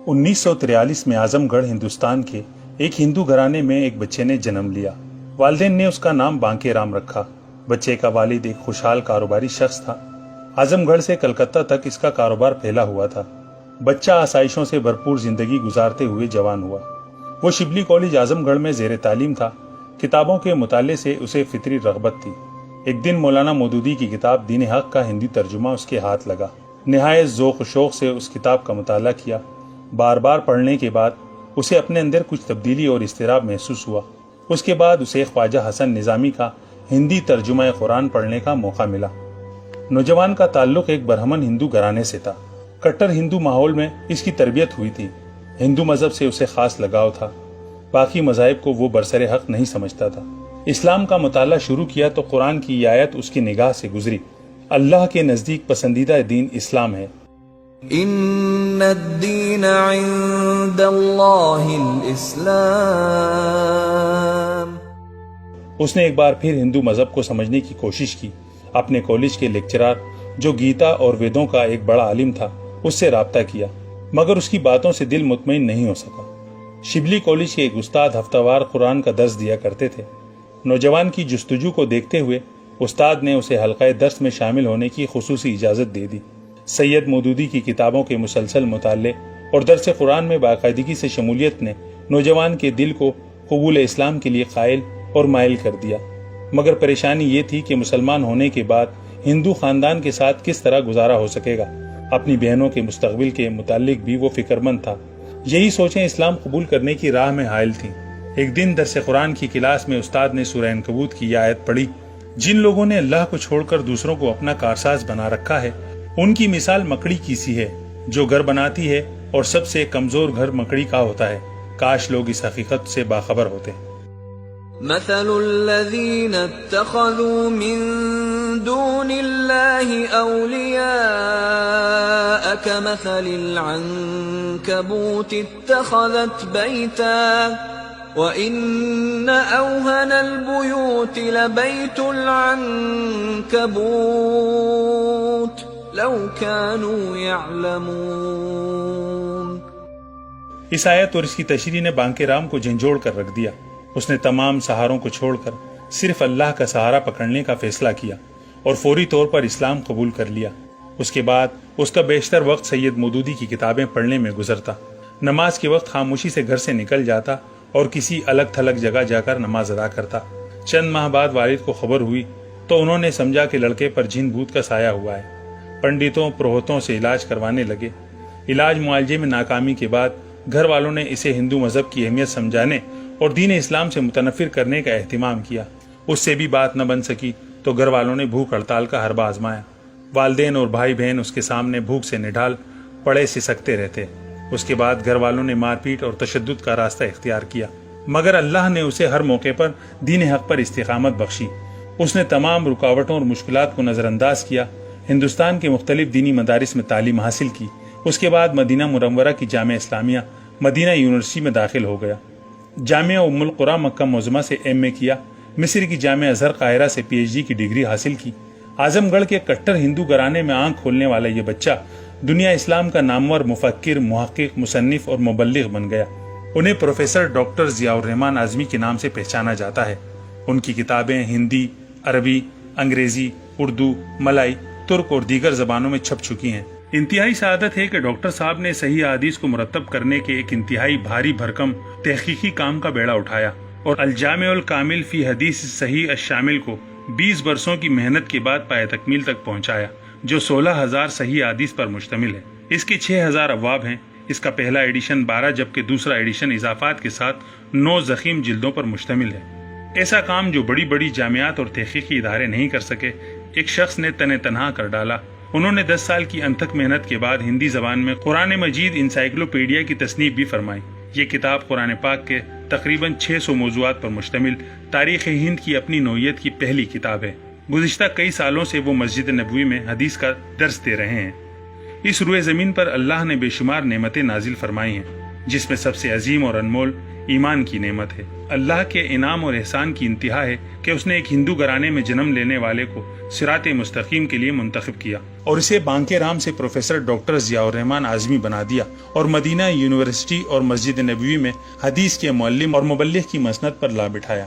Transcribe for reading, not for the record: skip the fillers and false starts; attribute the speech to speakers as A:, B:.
A: 1943 में आजमगढ़ हिंदुस्तान के एक हिंदू घराने में एक बच्चे ने जन्म लिया। वालिदैन ने उसका नाम बांके राम रखा। बच्चे का वालिद एक खुशहाल कारोबारी शख्स था। आजमगढ़ से कलकत्ता तक इसका कारोबार फैला हुआ था। बच्चा आसाइशों से भरपूर जिंदगी गुजारते हुए जवान हुआ। वो शिबली कॉलेज आजमगढ़ में जेर तालीम था। किताबों के मुताले से उसे फितरी रग़बत थी। एक दिन मौलाना मौदूदी की किताब दीन हक का हिंदी तर्जुमा उसके हाथ लगा। निहायत ज़ौक़ शौक़ से उस किताब का मुताला किया। बार बार पढ़ने के बाद उसे अपने अंदर कुछ तब्दीली और इस्तिराब महसूस हुआ। उसके बाद उसे ख्वाजा हसन निज़ामी का हिंदी तर्जुमा कुरान पढ़ने का मौका मिला। नौजवान का ताल्लुक एक बरहमन हिंदू घराने से था। कट्टर हिंदू माहौल में इसकी तरबियत हुई थी। हिंदू मजहब से उसे खास लगाव था। बाकी मज़ाहिब को वो बरसरे हक नहीं समझता था। इस्लाम का मुताला शुरू किया तो कुरान की आयत उसकी निगाह से गुजरी। अल्लाह के नज़दीक पसंदीदा दीन इस्लाम है।
B: इन्नद्दीन इंदल्लाहिल इस्लाम।
A: उसने एक बार फिर हिंदू मजहब को समझने की कोशिश की। अपने कॉलेज के लेक्चरर जो गीता और वेदों का एक बड़ा आलिम था उससे राब्ता किया, मगर उसकी बातों से दिल मुतमईन नहीं हो सका। शिबली कॉलेज के एक उस्ताद हफ्तावार कुरान का दर्स दिया करते थे। नौजवान की जुस्तजू को देखते हुए उस्ताद ने उसे हल्क़ाए दर्स में शामिल होने की खुसूसी इजाज़त दे दी। सैयद मौदूदी की किताबों के मुसलसल मुताले और दर्स कुरान में बाकायदगी से शमूलियत ने नौजवान के दिल को कबूल इस्लाम के लिए कायल और माइल कर दिया। मगर परेशानी ये थी कि मुसलमान होने के बाद हिंदू खानदान के साथ किस तरह गुजारा हो सकेगा। अपनी बहनों के मुस्तकबिल के मुतालिक भी वो फिक्रमंद था। यही सोचें इस्लाम कबूल करने की राह में हायल थी। एक दिन दर्स कुरान की क्लास में उस्ताद ने सूरह अनकबूत की आयत पढ़ी, जिन लोगों ने अल्लाह को छोड़कर दूसरों को अपना कारसाज बना रखा है उनकी मिसाल मकड़ी की सी है जो घर बनाती है और सबसे कमजोर घर मकड़ी का होता है। काश लोग इस हकीकत से बाखबर होते।
B: मसलुल्लज़ीन इत्तख़ज़ू मिन दूनिल्लाहि औलिया कमसलिल अन्कबूत इत्तख़ज़त बैता व इन्न औहनल बुयूत लबैतुल अन्कबूत लौ कानू यअलमून।
A: इस आयत और इसकी तशरीह ने बांके राम को झंझोड़ कर रख दिया। उसने तमाम सहारों को छोड़कर सिर्फ अल्लाह का सहारा पकड़ने का फैसला किया और फौरी तौर पर इस्लाम कबूल कर लिया। उसके बाद उसका बेशतर वक्त सैयद मौदूदी की किताबें पढ़ने में गुजरता। नमाज के वक्त खामोशी से घर से निकल जाता और किसी अलग थलग जगह जाकर नमाज अदा करता। चंद माह बाद वालिद को खबर हुई तो उन्होंने समझा कि लड़के पर जिन भूत का साया हुआ है। पंडितों पुरोहितों से इलाज करवाने लगे। इलाज मुआलजे में नाकामी के बाद घर वालों ने इसे हिंदू मजहब की अहमियत समझाने और दीन इस्लाम से मुतनफिर करने का एहतिमाम किया। उससे भी बात न बन सकी तो घर वालों ने भूख हड़ताल का हरबा आजमाया। वालिदैन और भाई बहन उसके सामने भूख से निढाल पड़े सिसकते रहते। उसके बाद घर वालों ने मारपीट और तशद्दुद का रास्ता इख्तियार किया, मगर अल्लाह ने उसे हर मौके पर दीन हक पर इस्तिकामत बख्शी। उसने तमाम रुकावटों और मुश्किलात को नजरअंदाज किया। हिंदुस्तान के मुख्तलिफ दीनी मदारिस में तालीम हासिल की। उसके बाद मदीना मुनव्वरा की जामिया इस्लामिया मदीना यूनिवर्सिटी में दाखिल हो गया। जामिया उम्मुल कुरा मक्का मुअज़्ज़मा से एमए किया। मिस्र की जामिया अज़हर काहिरा से पीएचडी की डिग्री हासिल की। आजमगढ़ के कट्टर हिंदू घराने में आंख खोलने वाला ये बच्चा दुनिया इस्लाम का नामवर मुफक्किर, मुहक्किक, मुसन्निफ और मुबल्लिग बन गया। उन्हें प्रोफेसर डॉक्टर ज़ियाउर रहमान आज़मी के नाम से पहचाना जाता है। उनकी किताबें हिंदी, अरबी, अंग्रेजी, उर्दू, मलाई, तुर्क और दीगर जबानों में छप चुकी हैं। इंतहाई सआदत है कि डॉक्टर साहब ने सही हदीस को मुरतब करने के एक इंतहाई भारी भरकम तहकीकी काम का बेड़ा उठाया और अल-जामिउल कामिल फी हदीस सही अश-शामिल को 20 बरसों की मेहनत के बाद पाए तकमील तक पहुंचाया, जो 16,000 सही हदीस पर मुश्तमिल है। इसके 6,000 अब्वाब हैं। इसका पहला एडिशन 12 जबकि दूसरा एडिशन इजाफात के साथ 9 ज़ख़ीम जिल्दों पर मुश्तमिल है। ऐसा काम जो बड़ी बड़ी जामियात और तहकीकी इदारे नहीं कर सके, एक शख्स ने तने तनहा कर डाला। उन्होंने 10 साल की अनथक मेहनत के बाद हिंदी जबान में कुरान मजीद इंसाइक्लोपीडिया की तसनीफ भी फरमाई। ये किताब कुरान पाक के तकरीबन 600 मौज़ूआत पर मुश्तमिल तारीख़ हिंद की अपनी नौइयत की पहली किताब है। गुज़िश्ता कई सालों से वो मस्जिद नबवी में हदीस का दर्स दे रहे हैं। इस रुए ज़मीन पर अल्लाह ने बेशुमार नेमतें नाजिल फरमाई हैं, जिसमें सबसे अजीम और अनमोल ایمان کی نعمت ہے۔ اللہ کے انعام اور احسان کی انتہا ہے کہ اس نے ایک ہندو گھرانے میں جنم لینے والے کو صراط مستقیم کے لیے منتخب کیا اور اسے بانکے رام سے پروفیسر ڈاکٹر ضیاء الرحمن اعظمی بنا دیا اور مدینہ یونیورسٹی اور مسجد نبوی میں حدیث کے معلم اور مبلغ کی مسند پر لا بٹھایا۔